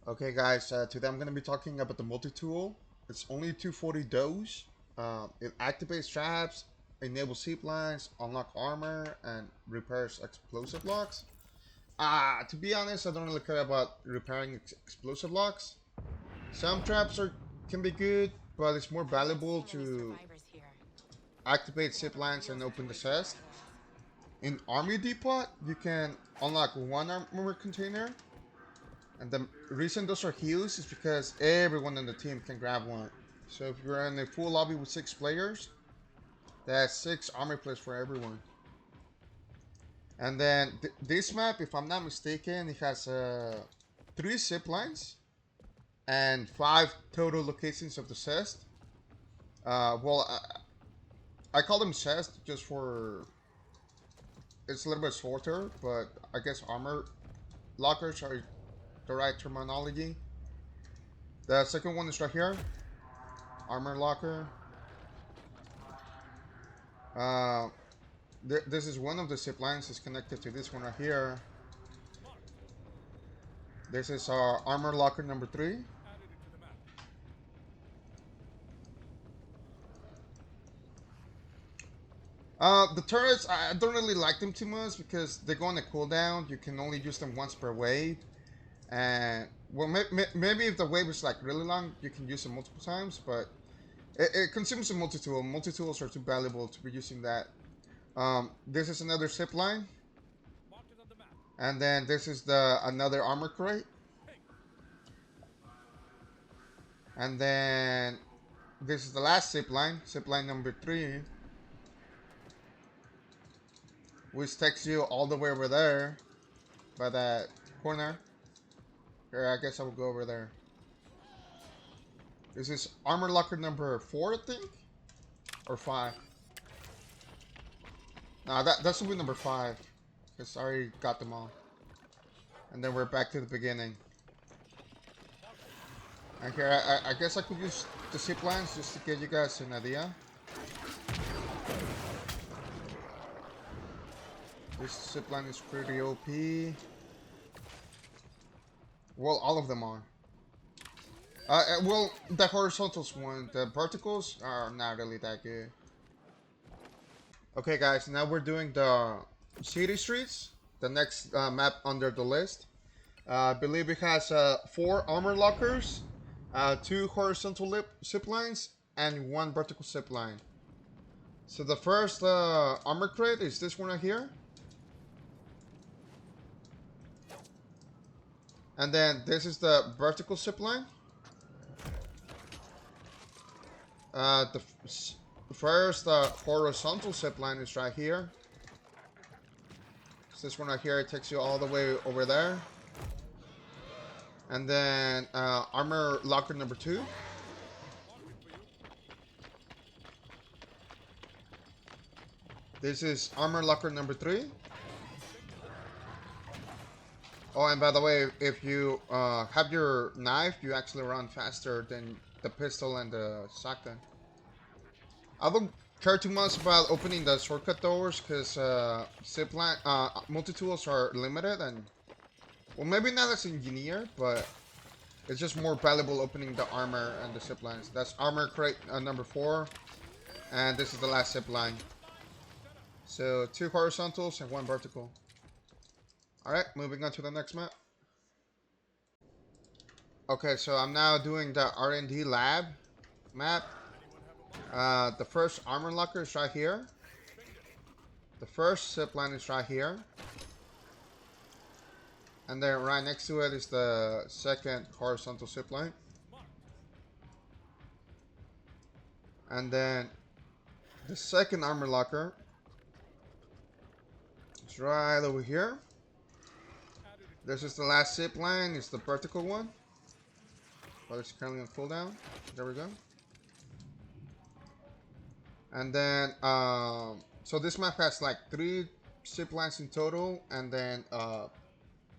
Okay, guys, today I'm going to be talking about the multi-tool. It's only 240 dose. It activates traps, enables ziplines, unlock armor, and repairs explosive locks. To be honest, I don't really care about repairing explosive locks. Some traps can be good, but it's more valuable to activate ziplines and open the chest. In Army Depot, you can unlock one armor container. And the reason those are heals is because everyone on the team can grab one. So if you're in a full lobby with 6 players, that's 6 armor plates for everyone. And then this map, if I'm not mistaken, it has 3 ziplines and 5 total locations of the chest. I call them chest just for it's a little bit shorter, but I guess armor lockers are the right terminology. The second one is right here, armor locker. Uh, this is one of the zip lines is connected to this one right here. This is our armor locker number 3. The turrets, I don't really like them too much because they go on a cooldown. You can only use them once per wave. And, well, maybe if the wave is like really long, you can use them multiple times, but it consumes a multi-tool. Multi-tools are too valuable to be using that. This is another zip line. And then this is another armor crate. And then this is the last zip line number 3, which takes you all the way over there by that corner. Here, I guess I will go over there. This is armor locker number 4, I think, or 5. Nah, that should be number 5, because I already got them all. And then we're back to the beginning. And here, I guess I could use the zip lines just to get you guys an idea. This zip line is pretty OP. Well, all of them are. Well, the horizontals one, the verticals are not really that good. Okay, guys, now we're doing the city streets, the next map under the list. I believe it has 4 armor lockers, 2 horizontal zip lines, and 1 vertical zip line. So the first armor crate is this one right here. And then this is the vertical zip line. The first horizontal zip line is right here. So this one right here, it takes you all the way over there. And then armor locker number 2. This is armor locker number 3. Oh, and by the way, if you have your knife, you actually run faster than the pistol and the shotgun. I don't care too much about opening the shortcut doors because multi-tools are limited, and well, maybe not as engineer, but it's just more valuable opening the armor and the zip lines. That's armor crate number 4, and this is the last zip line. So 2 horizontals and 1 vertical. Alright, moving on to the next map. Okay, so I'm now doing the R&D lab map. The first armor locker is right here. The first zipline is right here. And then right next to it is the second horizontal zipline. And then the second armor locker is right over here. This is the last zipline. It's the vertical one. But it's currently on cooldown. There we go. And then, so this map has like 3 ziplines in total, and then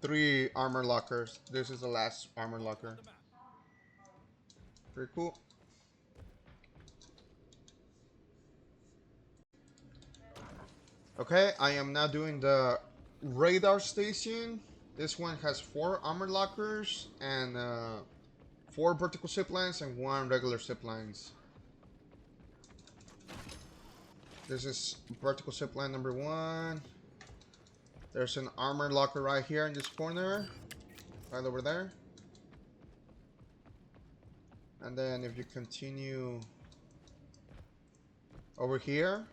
3 armor lockers. This is the last armor locker. Pretty cool. Okay, I am now doing the radar station. This one has 4 armor lockers and 4 vertical zip lines and 1 regular zip lines. This is vertical zip line number 1. There's an armor locker right here in this corner, right over there. And then if you continue over here,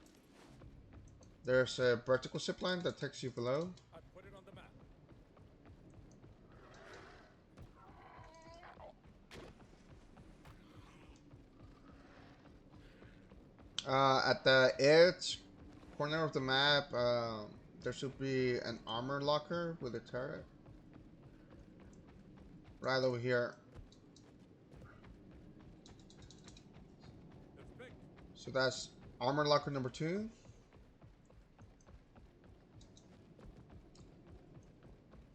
there's a vertical zip line that takes you below. I put it on the map. At the edge corner of the map, there should be an armor locker with a turret. Right over here. That's big. So that's armor locker number 2.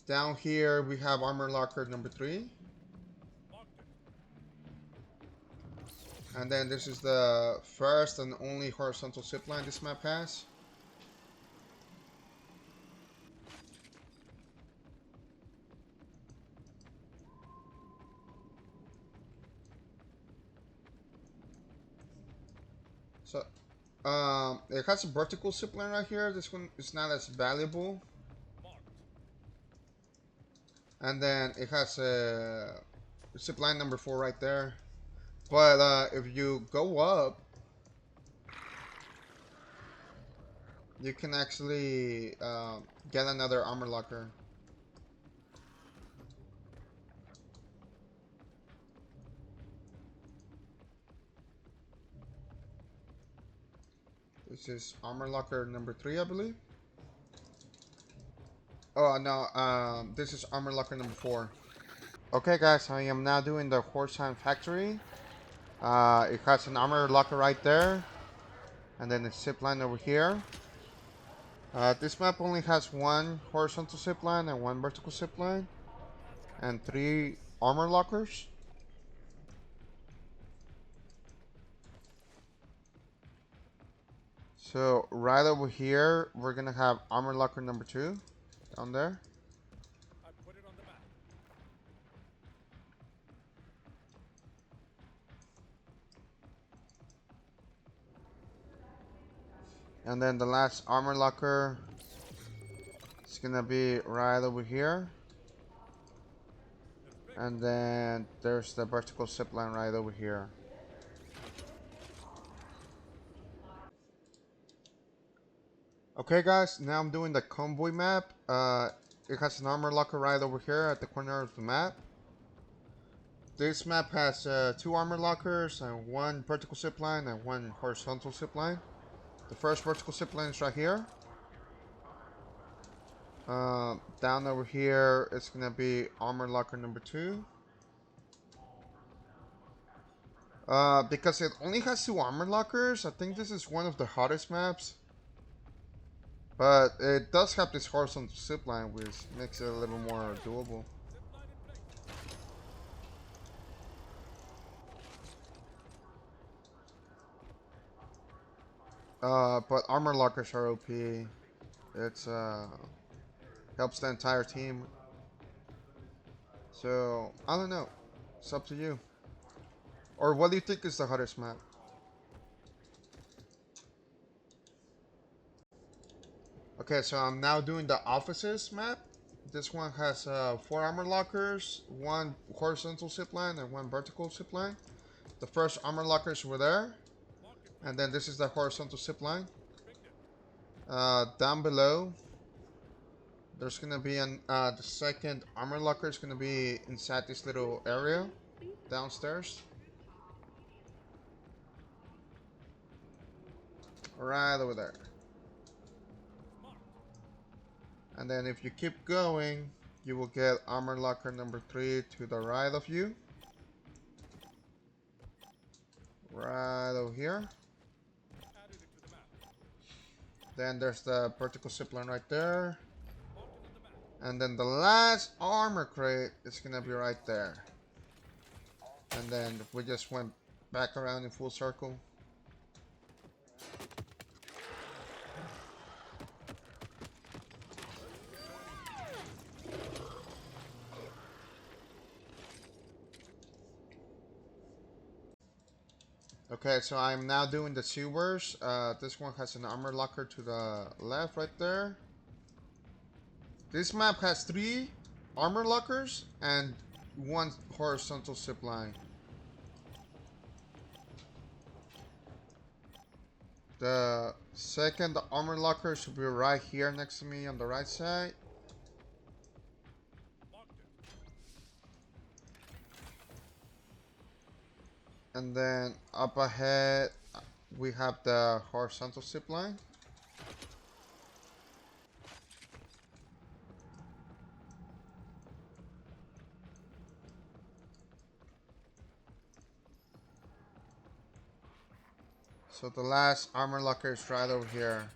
Down here we have armor locker number 3. Locked it. And then this is the first and only horizontal zip line this map has. So, it has a vertical zip line right here. This one is not as valuable. Marked. And then it has a zip line number 4 right there. But if you go up, you can actually get another armor locker. This is armor locker number 3, I believe. Oh no, this is armor locker number 4. Okay guys, I am now doing the Horseheim factory. It has an armor locker right there. And then a zip line over here. This map only has 1 horizontal zip line and 1 vertical zip line. And 3 armor lockers. So right over here, we're gonna have armor locker number 2 down there. I put it on the map. And then the last armor locker is gonna be right over here. That's big. And then there's the vertical zip line right over here. Okay guys, now I'm doing the convoy map. It has an armor locker right over here at the corner of the map. This map has 2 armor lockers and 1 vertical zip line and 1 horizontal zip line. The first vertical zip line is right here. Down over here, it's gonna be armor locker number 2. Because it only has 2 armor lockers, I think this is one of the hottest maps. But it does have this horizontal zip line, which makes it a little more doable. Zip line in place. But armor lockers are OP. It's helps the entire team. So I don't know. It's up to you. Or what do you think is the hottest map? Okay, so I'm now doing the offices map. This one has 4 armor lockers, 1 horizontal zip line, and 1 vertical zip line. The first armor lockers were there, and then this is the horizontal zip line. Down below, there's gonna be the second armor locker is gonna be inside this little area downstairs. Right over there. And then if you keep going, you will get armor locker number 3 to the right of you. Right over here. Added it to the map. Then there's the vertical zip line right there. Marked it on the map. And then the last armor crate is gonna be right there. And then we just went back around in full circle. Okay, so I'm now doing the sewers. This one has an armor locker to the left right there. This map has 3 armor lockers and 1 horizontal zip line. The second armor locker should be right here next to me on the right side. Marked it. And then up ahead, we have the horizontal zip line. So the last armor locker is right over here.